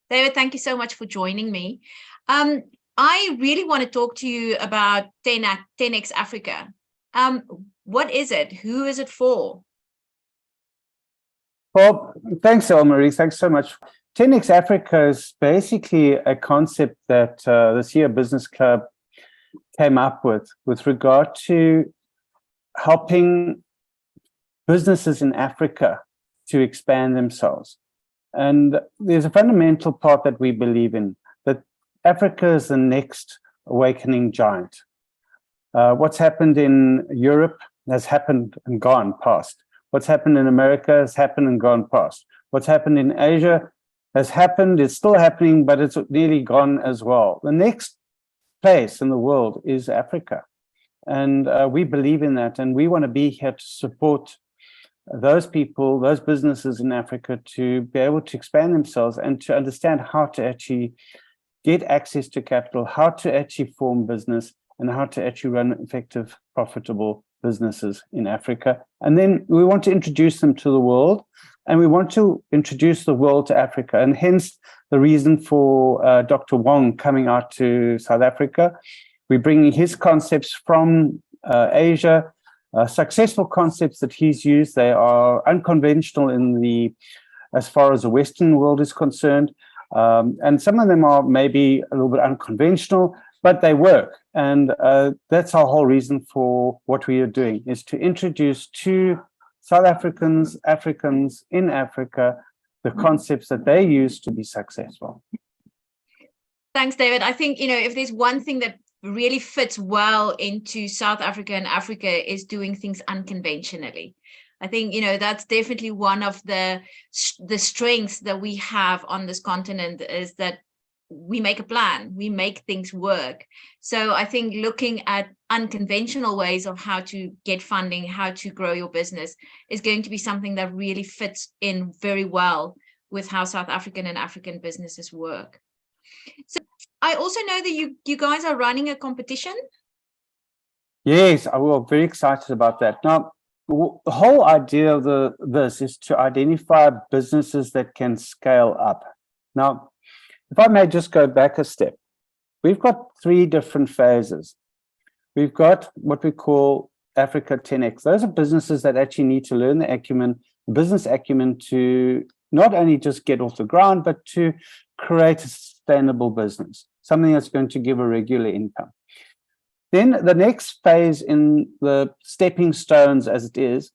David, thank you so much for joining me. I really want to talk to you about 10X Africa. What is it? Who is it for? Well, thanks, Elmarie. Thanks so much. 10X Africa is basically a concept that the CEO Business Club came up with regard to helping businesses in Africa to expand themselves. And there's a fundamental part that we believe in, that Africa is the next awakening giant. What's happened in Europe has happened and gone past. What's happened in America has happened and gone past. What's happened in Asia has happened, it's still happening, but it's nearly gone as well. The next place in the world is Africa. And we believe in that, and we want to be here to support those people, those businesses in Africa to be able to expand themselves and to understand how to actually get access to capital, how to actually form business, and how to actually run effective, profitable businesses in Africa. And then we want to introduce them to the world, and we want to introduce the world to Africa. And hence the reason for Dr. Wong coming out to South Africa. We're bringing his concepts from Asia, successful concepts that he's used. They are unconventional as far as the Western world is concerned. And some of them are maybe a little bit unconventional, but they work. And that's our whole reason for what we are doing, is to introduce to South Africans in Africa, the concepts that they use to be successful. Thanks, David. I think, if there's one thing that really fits well into South Africa and Africa is doing things unconventionally. I think, that's definitely one of the strengths that we have on this continent, is that we make a plan, we make things work. So I think looking at unconventional ways of how to get funding, how to grow your business is going to be something that really fits in very well with how South African and African businesses work. So I also know that you guys are running a competition. Yes, we're very excited about that. Now, the whole idea of this is to identify businesses that can scale up. Now, if I may just go back a step, we've got 3 different phases. We've got what we call Africa 10X. Those are businesses that actually need to learn the business acumen to not only just get off the ground, but to create a sustainable business, something that's going to give a regular income. Then the next phase in the stepping stones, as it is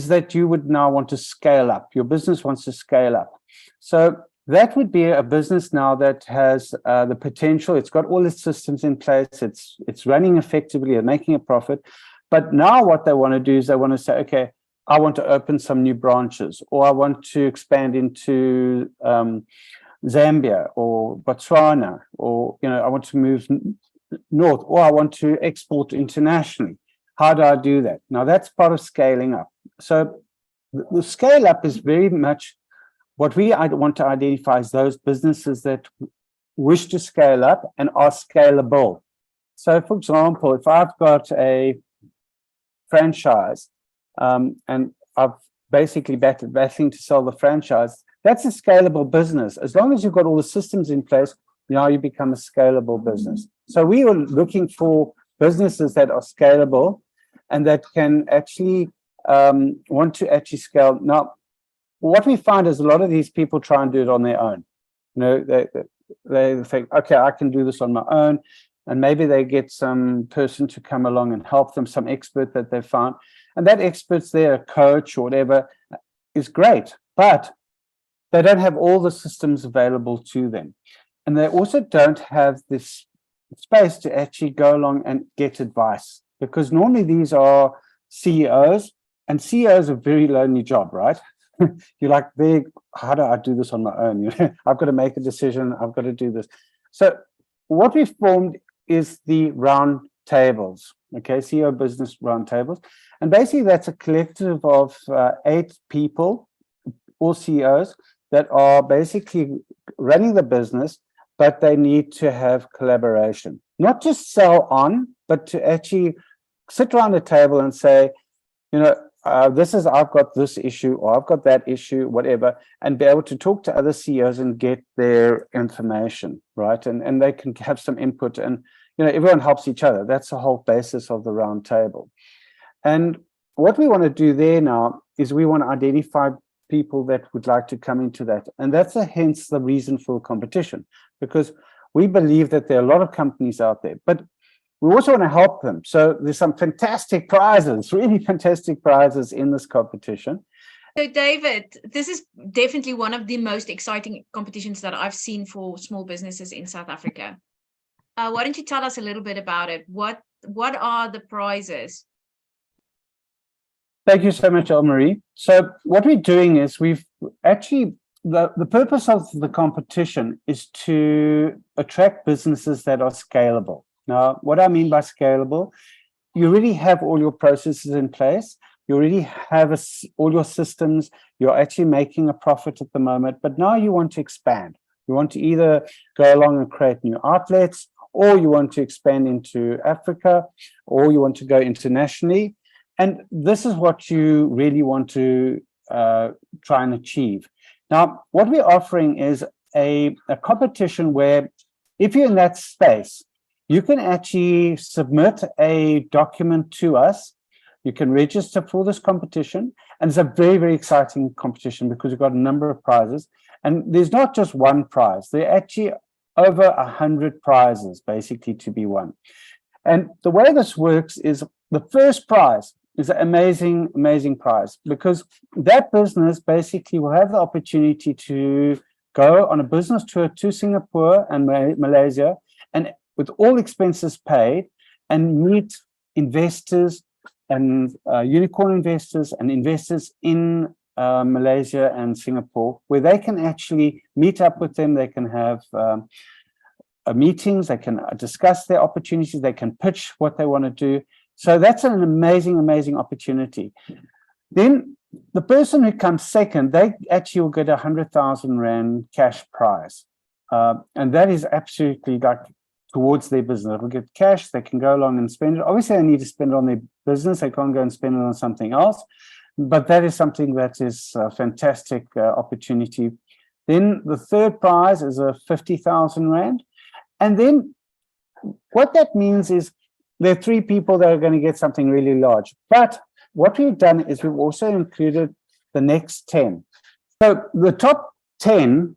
that you would now want to scale up. Your business wants to scale up. So that would be a business now that has the potential. It's got all its systems in place. It's running effectively and making a profit. But now what they want to do is they want to say, okay, I want to open some new branches, or I want to expand into Zambia or Botswana, or I want to move north, or I want to export internationally. How do I do that? Now that's part of scaling up. So the scale up is very much what we want to identify as those businesses that wish to scale up and are scalable. So for example, if I've got a franchise and I've basically battling to sell the franchise, that's a scalable business. As long as you've got all the systems in place, now you become a scalable business. So we are looking for businesses that are scalable and that can actually want to actually scale. Now, what we find is a lot of these people try and do it on their own. They think, okay, I can do this on my own. And maybe they get some person to come along and help them, some expert that they found. And that expert's there, a coach or whatever, is great. But they don't have all the systems available to them. And they also don't have this space to actually go along and get advice. Because normally these are CEOs, and CEOs are a very lonely job, right? You're like, how do I do this on my own? I've got to make a decision. I've got to do this. So what we've formed is the round tables, okay, CEO business round tables. And basically that's a collective of 8 people, all CEOs, that are basically running the business, but they need to have collaboration. Not just sell on, but to actually sit around the table and say, I've got this issue, or I've got that issue, whatever, and be able to talk to other CEOs and get their information, right? And they can have some input, and everyone helps each other. That's the whole basis of the round table. And what we want to do there now is we want to identify people that would like to come into that. And that's hence the reason for competition, because we believe that there are a lot of companies out there, but we also want to help them. So there's some fantastic prizes, really fantastic prizes in this competition. So David, this is definitely one of the most exciting competitions that I've seen for small businesses in South Africa. Why don't you tell us a little bit about it? What are the prizes? Thank you so much, Elmarie. So what we're doing is we've actually, the purpose of the competition is to attract businesses that are scalable. Now, what I mean by scalable, you already have all your processes in place. You already have all your systems. You're actually making a profit at the moment, but now you want to expand. You want to either go along and create new outlets, or you want to expand into Africa, or you want to go internationally. And this is what you really want to try and achieve. Now, what we're offering is a competition where if you're in that space, you can actually submit a document to us. You can register for this competition. And it's a very, very exciting competition because we've got a number of prizes. And there's not just one prize. There are actually over 100 prizes, basically, to be won. And the way this works is the first prize is an amazing, amazing prize, because that business basically will have the opportunity to go on a business tour to Singapore and Malaysia, and with all expenses paid, and meet investors and unicorn investors and investors in Malaysia and Singapore, where they can actually meet up with them. They can have meetings, they can discuss their opportunities, they can pitch what they want to do. So that's an amazing, amazing opportunity. Then the person who comes second, they actually will get 100,000 Rand cash prize. And that is absolutely like towards their business. They'll get cash, they can go along and spend it. Obviously, they need to spend it on their business. They can't go and spend it on something else. But that is something that is a fantastic opportunity. Then the third prize is a 50,000 Rand. And then what that means is there are 3 people that are going to get something really large. But what we've done is we've also included the next 10. So the top 10,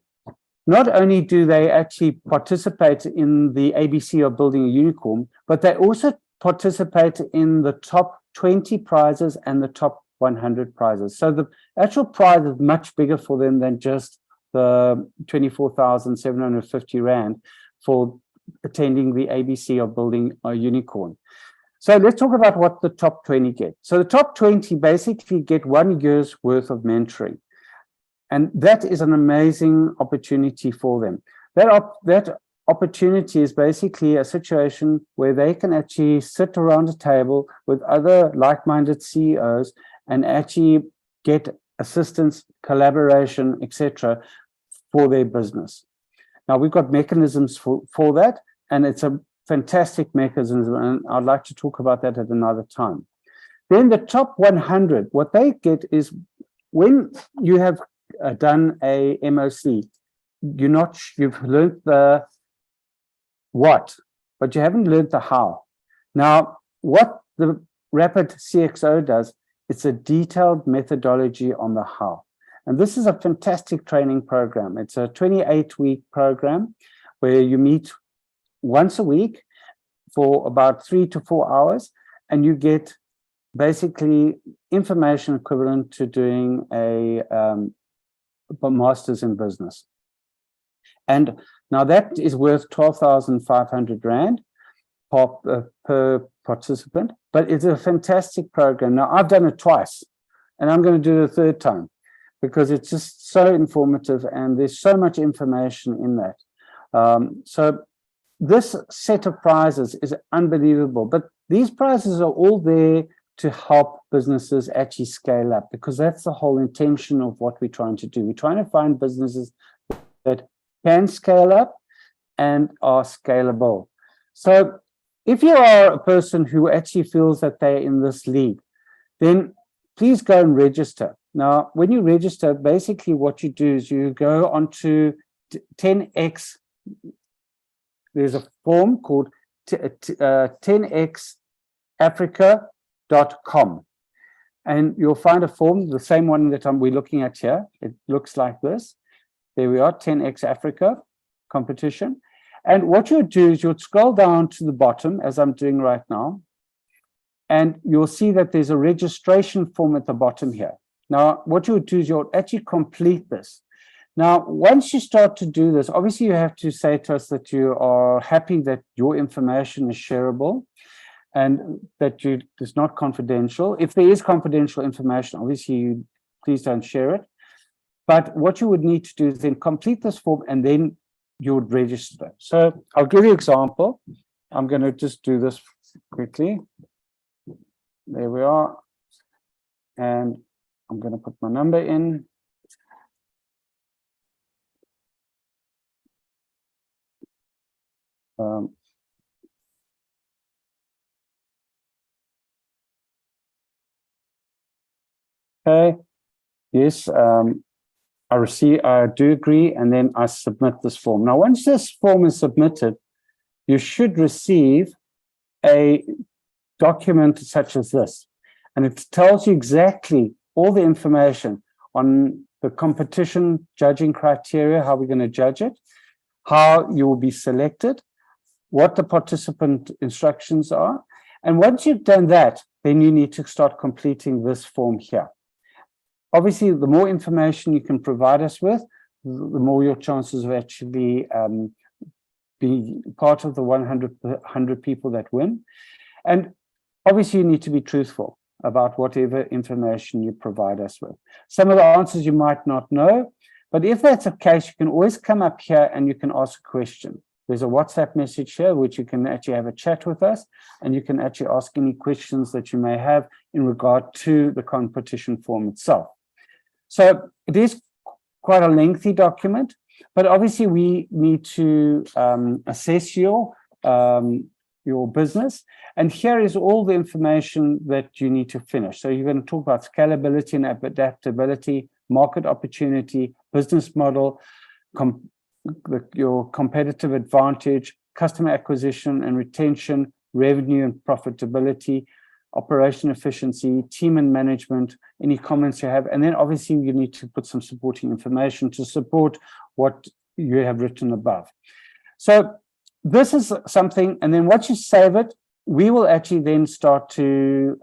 not only do they actually participate in the ABC of building a unicorn, but they also participate in the top 20 prizes and the top 100 prizes. So the actual prize is much bigger for them than just the 24,750 Rand for attending the ABC of building a unicorn. So let's talk about what the top 20 get. So the top 20 basically get 1 year's worth of mentoring. And that is an amazing opportunity for them. That opportunity is basically a situation where they can actually sit around a table with other like-minded CEOs and actually get assistance, collaboration, etc., for their business. Now, we've got mechanisms for that, and it's a fantastic mechanism, and I'd like to talk about that at another time. Then the top 100, what they get is when you have done a MOC, you've learned the what, but you haven't learned the how. Now, what the Rapid CXO does, it's a detailed methodology on the how. And this is a fantastic training program. It's a 28-week program where you meet once a week for about 3 to 4 hours, and you get basically information equivalent to doing a master's in business. And now that is worth 12,500 Rand per participant, but it's a fantastic program. Now, I've done it twice, and I'm going to do it a third time, because it's just so informative and there's so much information in that. So this set of prizes is unbelievable, but these prizes are all there to help businesses actually scale up, because that's the whole intention of what we're trying to do. We're trying to find businesses that can scale up and are scalable. So if you are a person who actually feels that they're in this league, then please go and register. Now, when you register, basically what you do is you go onto 10x. There's a form called 10xafrica.com. And you'll find a form, the same one that we're looking at here. It looks like this. There we are, 10x Africa competition. And what you'll do is you'll scroll down to the bottom, as I'm doing right now, and you'll see that there's a registration form at the bottom here. Now, what you'll do is you'll actually complete this. Now, once you start to do this, obviously you have to say to us that you are happy that your information is shareable and that it's not confidential. If there is confidential information, obviously please don't share it. But what you would need to do is then complete this form and then you would register. So I'll give you an example. I'm going to just do this quickly. There we are. And I'm going to put my number in. Okay. Yes. I do agree, and then I submit this form. Now, once this form is submitted, you should receive a document such as this, and it tells you exactly all the information on the competition judging criteria, how we're going to judge it, how you will be selected, what the participant instructions are. And once you've done that, then you need to start completing this form here. Obviously, the more information you can provide us with, the more your chances of actually being part of the 100 people that win. And obviously, you need to be truthful about whatever information you provide us with. Some of the answers you might not know, but if that's the case, you can always come up here and you can ask a question. There's a WhatsApp message here, which you can actually have a chat with us, and you can actually ask any questions that you may have in regard to the competition form itself. So it is quite a lengthy document, but obviously we need to assess your business. And here is all the information that you need to finish. So you're going to talk about scalability and adaptability, market opportunity, business model, your competitive advantage, customer acquisition and retention, revenue and profitability, operation efficiency, team and management, any comments you have. And then obviously you need to put some supporting information to support what you have written above. So this is something, and then once you save it, we will actually then start to,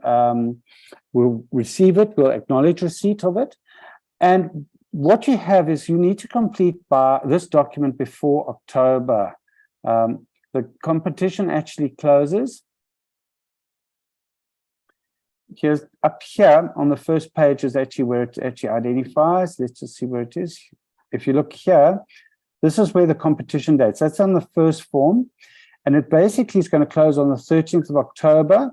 we'll receive it, we'll acknowledge receipt of it. And what you have is you need to complete this document before October. The competition actually closes. Here's up here on the first page is actually where it actually identifies. Let's just see where it is. If you look here, this is where the competition dates. That's on the first form. And it basically is going to close on the 13th of October.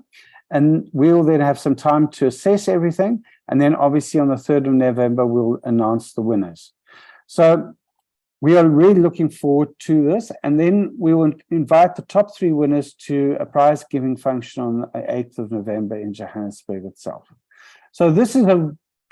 And we'll then have some time to assess everything. And then obviously on the 3rd of November, we'll announce the winners. So we are really looking forward to this. And then we will invite the top 3 winners to a prize giving function on the 8th of November in Johannesburg itself. So this is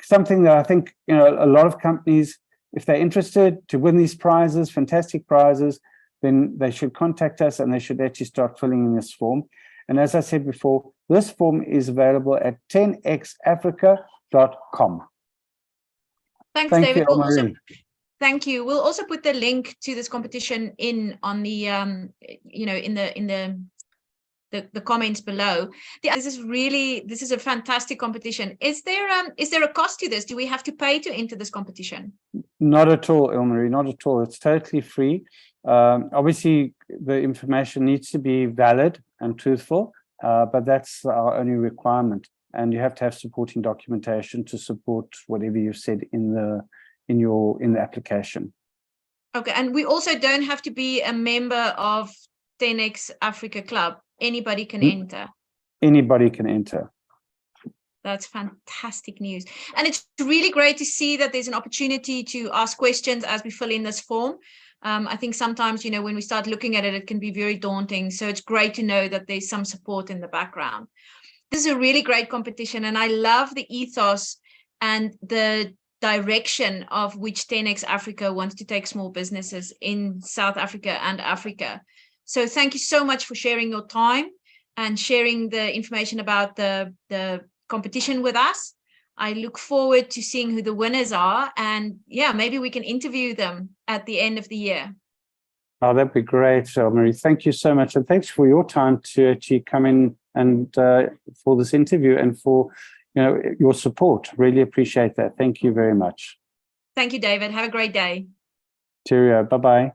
something that I think, a lot of companies, if they're interested to win these prizes, fantastic prizes, then they should contact us and they should actually start filling in this form. And as I said before, this form is available at 10xafrica.com. Thanks, Thank David. you, Thank you. We'll also put the link to this competition on the in the comments below. This is a fantastic competition. Is there a cost to this? Do we have to pay to enter this competition? Not at all, Ilmarie, not at all. It's totally free. Obviously, the information needs to be valid and truthful, but that's our only requirement. And you have to have supporting documentation to support whatever you've said in the application. Okay, and we also don't have to be a member of 10x Africa Club. Anybody can enter. Anybody can enter. That's fantastic news. And it's really great to see that there's an opportunity to ask questions as we fill in this form. I think sometimes, when we start looking at it, it can be very daunting. So it's great to know that there's some support in the background. this is a really great competition, and I love the ethos and the direction of which 10x Africa wants to take small businesses in South Africa and Africa. So thank you so much for sharing your time and sharing the information about the competition with us. I look forward to seeing who the winners are, and yeah, maybe we can interview them at the end of the year. Oh, that'd be great, Marie. Thank you so much, and thanks for your time to actually come in and for this interview and for your support. Really appreciate that. Thank you very much. Thank you, David. Have a great day. Cheerio. Bye-bye.